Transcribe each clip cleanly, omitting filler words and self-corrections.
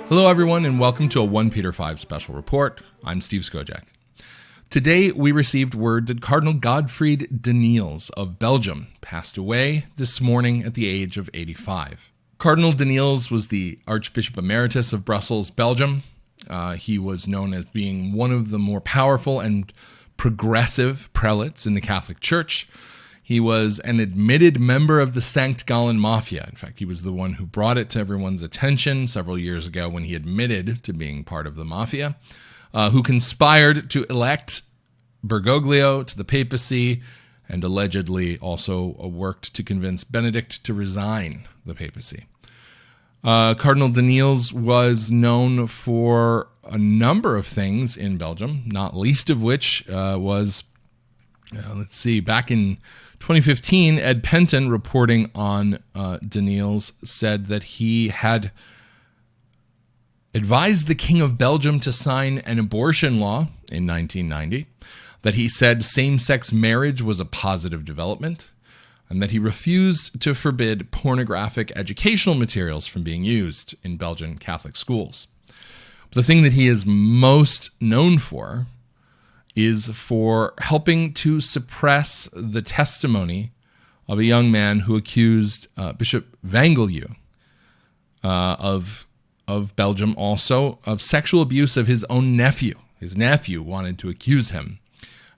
Hello, everyone, and welcome to a OnePeterFive special report. I'm Steve Skojec. Today, we received word that Cardinal Godfried Danneels of Belgium passed away this morning at the age of 85. Cardinal Danneels was the Archbishop Emeritus of Brussels, Belgium. He was known as being one of the more powerful and progressive prelates in the Catholic Church. He was an admitted member of the Sankt Gallen Mafia. In fact, he was the one who brought it to everyone's attention several years ago when he admitted to being part of the Mafia, who conspired to elect Bergoglio to the papacy and allegedly also worked to convince Benedict to resign the papacy. Cardinal Danneels was known for a number of things in Belgium, not least of which was, back in 2015, Ed Penton, reporting on Danneels, said that he had advised the King of Belgium to sign an abortion law in 1990, that he said same-sex marriage was a positive development, and that he refused to forbid pornographic educational materials from being used in Belgian Catholic schools. But the thing that he is most known for is for helping to suppress the testimony of a young man who accused Bishop Vangeleu of Belgium also of sexual abuse of his own nephew. His nephew wanted to accuse him.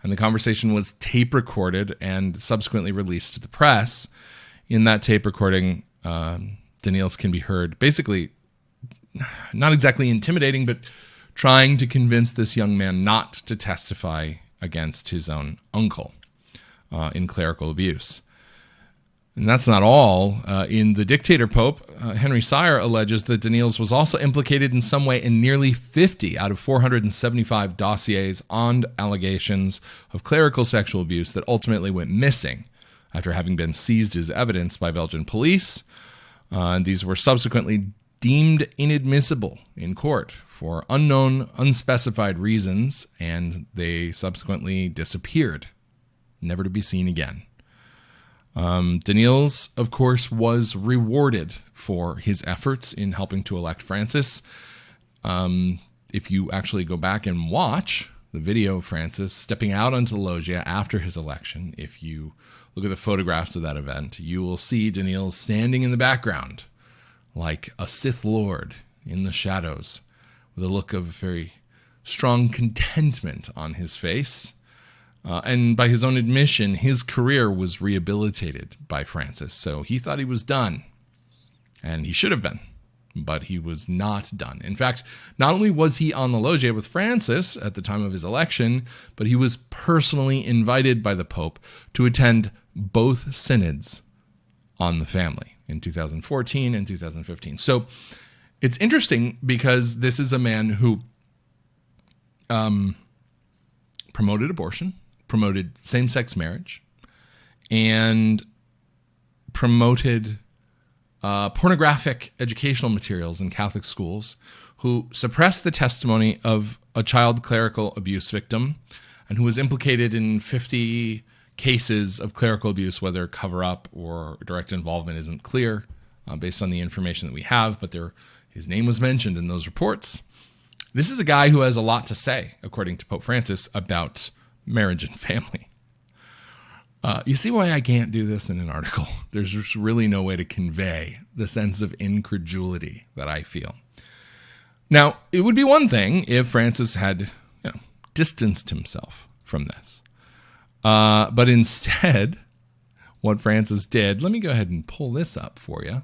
And the conversation was tape recorded and subsequently released to the press. In that tape recording, Danneels can be heard basically not exactly intimidating, but trying to convince this young man not to testify against his own uncle in clerical abuse. And that's not all. In The Dictator Pope, Henry Sire alleges that Danneels was also implicated in some way in nearly 50 out of 475 dossiers on allegations of clerical sexual abuse that ultimately went missing after having been seized as evidence by Belgian police. And these were subsequently deemed inadmissible in court for unknown, unspecified reasons, and they subsequently disappeared, never to be seen again. Danneels, of course, was rewarded for his efforts in helping to elect Francis. If you actually go back and watch the video of Francis stepping out onto the loggia after his election, if you look at the photographs of that event, you will see Danneels standing in the background like a Sith Lord in the shadows, with a look of very strong contentment on his face. And by his own admission, his career was rehabilitated by Francis, so he thought he was done. And he should have been, but he was not done. In fact, not only was he on the loggia with Francis at the time of his election, but he was personally invited by the Pope to attend both synods on the family in 2014 and 2015. So it's interesting because this is a man who promoted abortion, promoted same-sex marriage, and promoted pornographic educational materials in Catholic schools, who suppressed the testimony of a child clerical abuse victim, and who was implicated in 50 cases of clerical abuse, whether cover-up or direct involvement isn't clear based on the information that we have, but his name was mentioned in those reports. This is a guy who has a lot to say, according to Pope Francis, about marriage and family. You see why I can't do this in an article. There's just really no way to convey the sense of incredulity that I feel. Now, it would be one thing if Francis had distanced himself from this. But instead, what Francis did, let me go ahead and pull this up for you.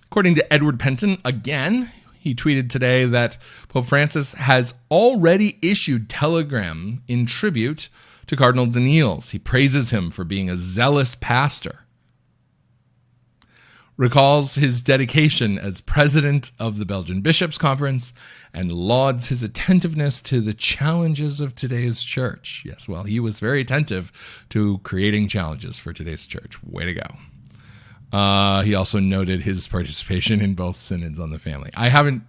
According to Edward Penton, again, he tweeted today that Pope Francis has already issued telegram in tribute to Cardinal Danneels. He praises him for being a zealous pastor, recalls his dedication as president of the Belgian Bishops' Conference, and lauds his attentiveness to the challenges of today's church. Yes, well, he was very attentive to creating challenges for today's church. Way to go. He also noted his participation in both synods on the family. I haven't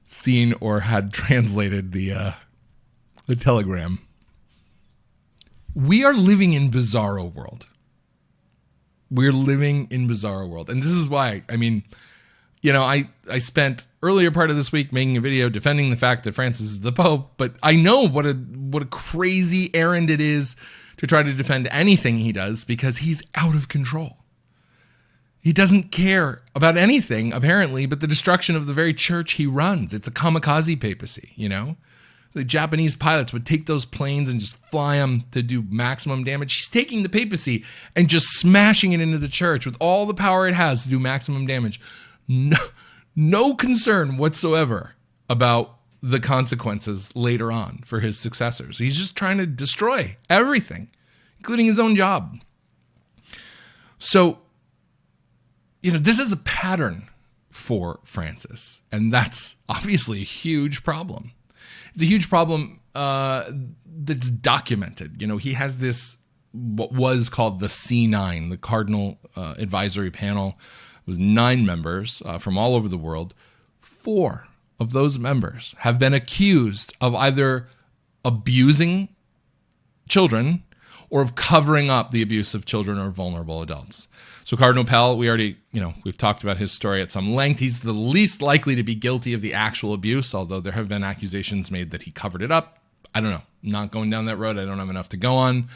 seen or had translated the telegram. We are living in bizarro world. We're living in bizarro world. And this is why, I spent earlier part of this week making a video defending the fact that Francis is the Pope, but I know what a crazy errand it is to try to defend anything he does, because he's out of control. He doesn't care about anything, apparently, but the destruction of the very church he runs. It's a kamikaze papacy, The Japanese pilots would take those planes and just fly them to do maximum damage. He's taking the papacy and just smashing it into the church with all the power it has to do maximum damage. No concern whatsoever about the consequences later on for his successors. He's just trying to destroy everything, including his own job. So, this is a pattern for Francis, and that's obviously a huge problem. It's a huge problem that's documented. He has this, what was called the C9, the Cardinal Advisory Panel. It was 9 members from all over the world. 4 of those members have been accused of either abusing children or of covering up the abuse of children or vulnerable adults. So Cardinal Pell, we've talked about his story at some length. He's the least likely to be guilty of the actual abuse, although there have been accusations made that he covered it up. I don't know. I'm not going down that road. I don't have enough to go on.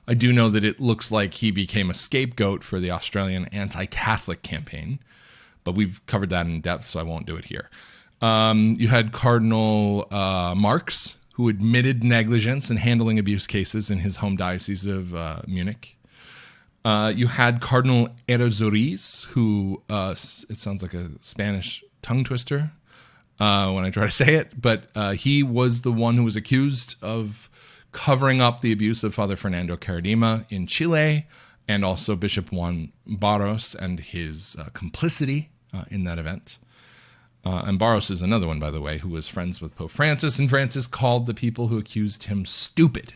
I do know that it looks like he became a scapegoat for the Australian anti-Catholic campaign, but we've covered that in depth, so I won't do it here. You had Cardinal Marx, who admitted negligence in handling abuse cases in his home diocese of Munich. You had Cardinal Errázuriz, who, it sounds like a Spanish tongue twister when I try to say it, but he was the one who was accused of covering up the abuse of Father Fernando Karadima in Chile, and also Bishop Juan Barros and his complicity in that event. And Barros is another one, by the way, who was friends with Pope Francis, and Francis called the people who accused him stupid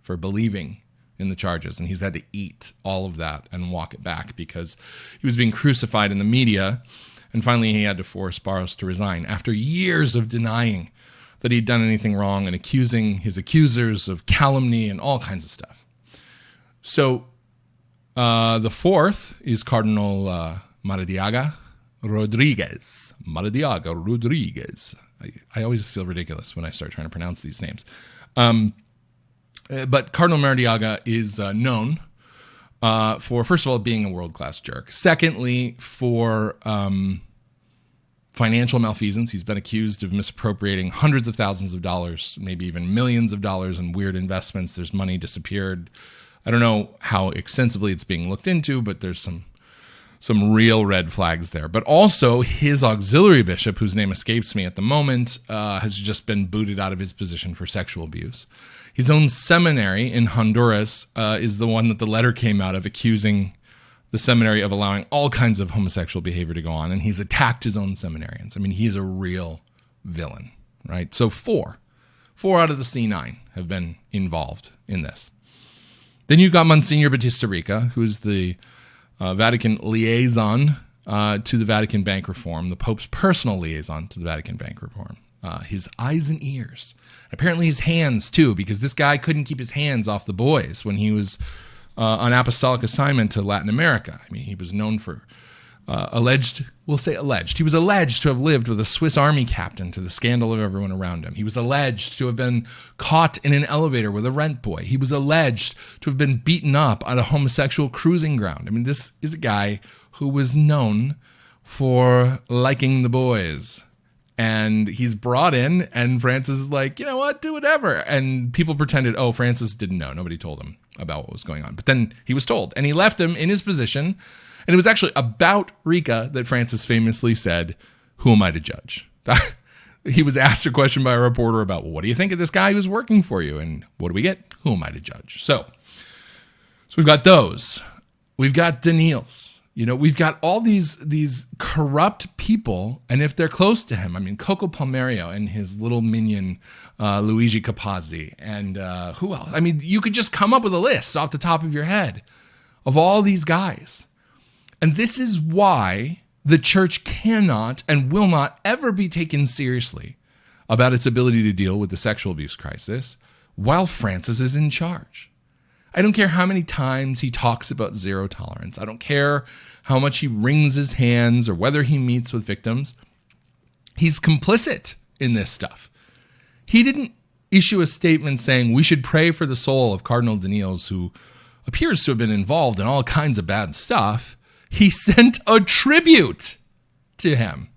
for believing in the charges, and he's had to eat all of that and walk it back because he was being crucified in the media, and finally he had to force Barros to resign after years of denying that he'd done anything wrong and accusing his accusers of calumny and all kinds of stuff. So the 4th is Cardinal Maradiaga Rodriguez. Maradiaga Rodriguez. I always feel ridiculous when I start trying to pronounce these names. But Cardinal Maradiaga is known for, first of all, being a world-class jerk. Secondly, for financial malfeasance. He's been accused of misappropriating hundreds of thousands of dollars, maybe even millions of dollars in weird investments. There's money disappeared. I don't know how extensively it's being looked into, but there's some real red flags there. But also his auxiliary bishop, whose name escapes me at the moment, has just been booted out of his position for sexual abuse. His own seminary in Honduras is the one that the letter came out of, accusing the seminary of allowing all kinds of homosexual behavior to go on, and he's attacked his own seminarians. I mean, he's a real villain, right? So 4 out of the C9 have been involved in this. Then you've got Monsignor Batista-Ricca, who's the Vatican liaison to the Vatican Bank Reform, the Pope's personal liaison to the Vatican Bank Reform. His eyes and ears. Apparently his hands, too, because this guy couldn't keep his hands off the boys when he was on apostolic assignment to Latin America. I mean, he was known for alleged, he was alleged to have lived with a Swiss army captain to the scandal of everyone around him. He was alleged to have been caught in an elevator with a rent boy. He was alleged to have been beaten up on a homosexual cruising ground. I mean, this is a guy who was known for liking the boys. And he's brought in, and Francis is like, you know what, do whatever. And people pretended, oh, Francis didn't know. Nobody told him about what was going on. But then he was told, and he left him in his position. And it was actually about Ricca that Francis famously said, who am I to judge? He was asked a question by a reporter about, well, what do you think of this guy who's working for you? And what do we get? Who am I to judge? So we've got those. We've got Danneels. We've got all these corrupt people, and if they're close to him, I mean, Coco Palmerio and his little minion, Luigi Capazzi, and who else? I mean, you could just come up with a list off the top of your head of all these guys. And this is why the church cannot and will not ever be taken seriously about its ability to deal with the sexual abuse crisis while Francis is in charge. I don't care how many times he talks about zero tolerance. I don't care how much he wrings his hands or whether he meets with victims. He's complicit in this stuff. He didn't issue a statement saying we should pray for the soul of Cardinal Danneels, who appears to have been involved in all kinds of bad stuff. He sent a tribute to him.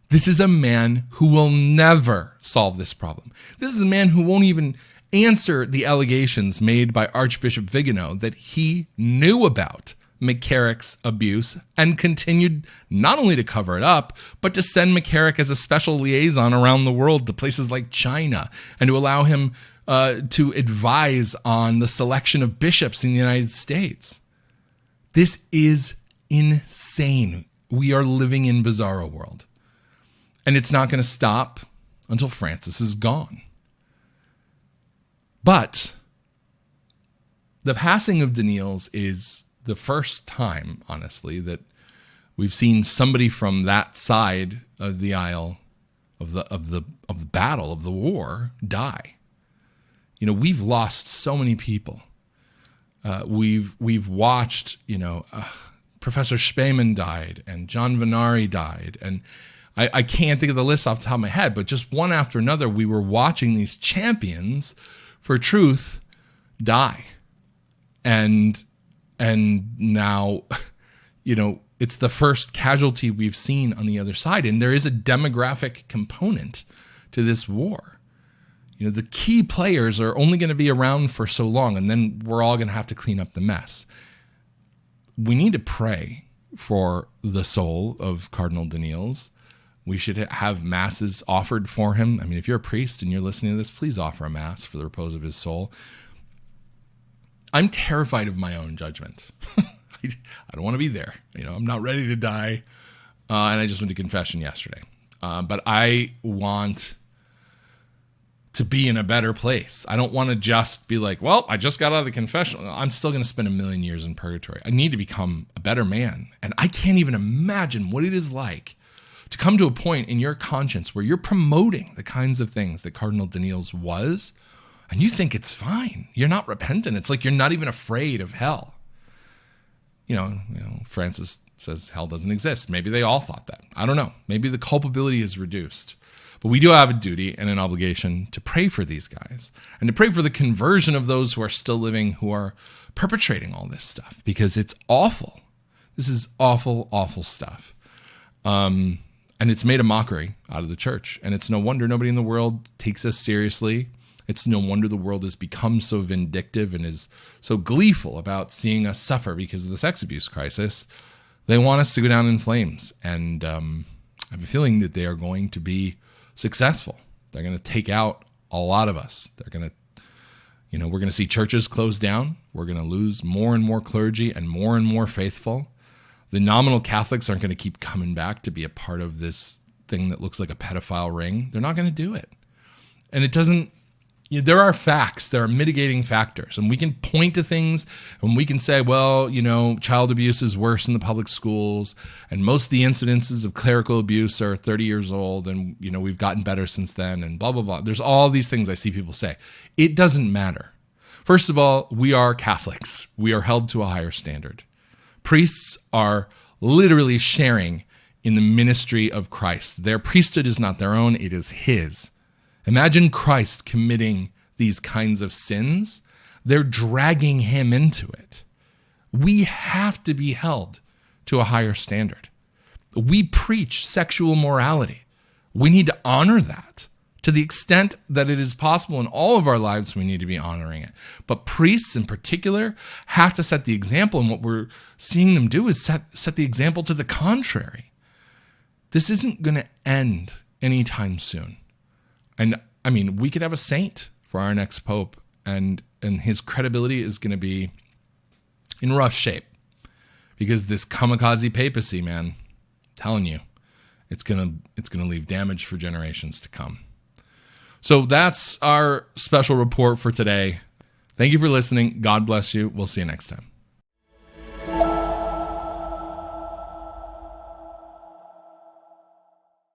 This is a man who will never solve this problem. This is a man who won't even answer the allegations made by Archbishop Vigano that he knew about McCarrick's abuse and continued not only to cover it up, but to send McCarrick as a special liaison around the world to places like China and to allow him to advise on the selection of bishops in the United States. This is insane. We are living in bizarro world. And it's not going to stop until Francis is gone. But the passing of Danneels is the first time, honestly, that we've seen somebody from that side of the aisle of the battle, of the war, die. You know, we've lost so many people. We've watched, Professor Spemann died, and John Vanari died, and I can't think of the list off the top of my head, but just one after another, we were watching these champions for truth die. And now, it's the first casualty we've seen on the other side. And there is a demographic component to this war. The key players are only going to be around for so long, and then we're all going to have to clean up the mess. We need to pray for the soul of Cardinal Danneels. We should have masses offered for him. I mean, if you're a priest and you're listening to this, please offer a mass for the repose of his soul. I'm terrified of my own judgment. I don't want to be there. I'm not ready to die. And I just went to confession yesterday. But I want to be in a better place. I don't want to just be like, well, I just got out of the confessional. I'm still going to spend 1,000,000 years in purgatory. I need to become a better man. And I can't even imagine what it is like to come to a point in your conscience where you're promoting the kinds of things that Cardinal Danneels was, and you think it's fine. You're not repentant. It's like you're not even afraid of hell. Francis says hell doesn't exist. Maybe they all thought that. I don't know. Maybe the culpability is reduced. But we do have a duty and an obligation to pray for these guys and to pray for the conversion of those who are still living, who are perpetrating all this stuff, because it's awful. This is awful, awful stuff. And it's made a mockery out of the church. And it's no wonder nobody in the world takes us seriously. It's no wonder the world has become so vindictive and is so gleeful about seeing us suffer because of the sex abuse crisis. They want us to go down in flames. And I have a feeling that they are going to be successful. They're going to take out a lot of us. They're going to, we're going to see churches close down. We're going to lose more and more clergy and more faithful. The nominal Catholics aren't going to keep coming back to be a part of this thing that looks like a pedophile ring. They're not going to do it. And it doesn't, there are facts, there are mitigating factors, and we can point to things and we can say, well, child abuse is worse in the public schools, and most of the incidences of clerical abuse are 30 years old, and, we've gotten better since then, and blah, blah, blah. There's all these things I see people say. It doesn't matter. First of all, we are Catholics. We are held to a higher standard. Priests are literally sharing in the ministry of Christ. Their priesthood is not their own, it is his. Imagine Christ committing these kinds of sins. They're dragging him into it. We have to be held to a higher standard. We preach sexual morality. We need to honor that. To the extent that it is possible in all of our lives, we need to be honoring it. But priests in particular have to set the example, and what we're seeing them do is set the example to the contrary. This isn't going to end anytime soon. And I mean, we could have a saint for our next pope, and his credibility is going to be in rough shape, because this kamikaze papacy, man, I'm telling you, it's going to leave damage for generations to come. So that's our special report for today. Thank you for listening. God bless you. We'll see you next time.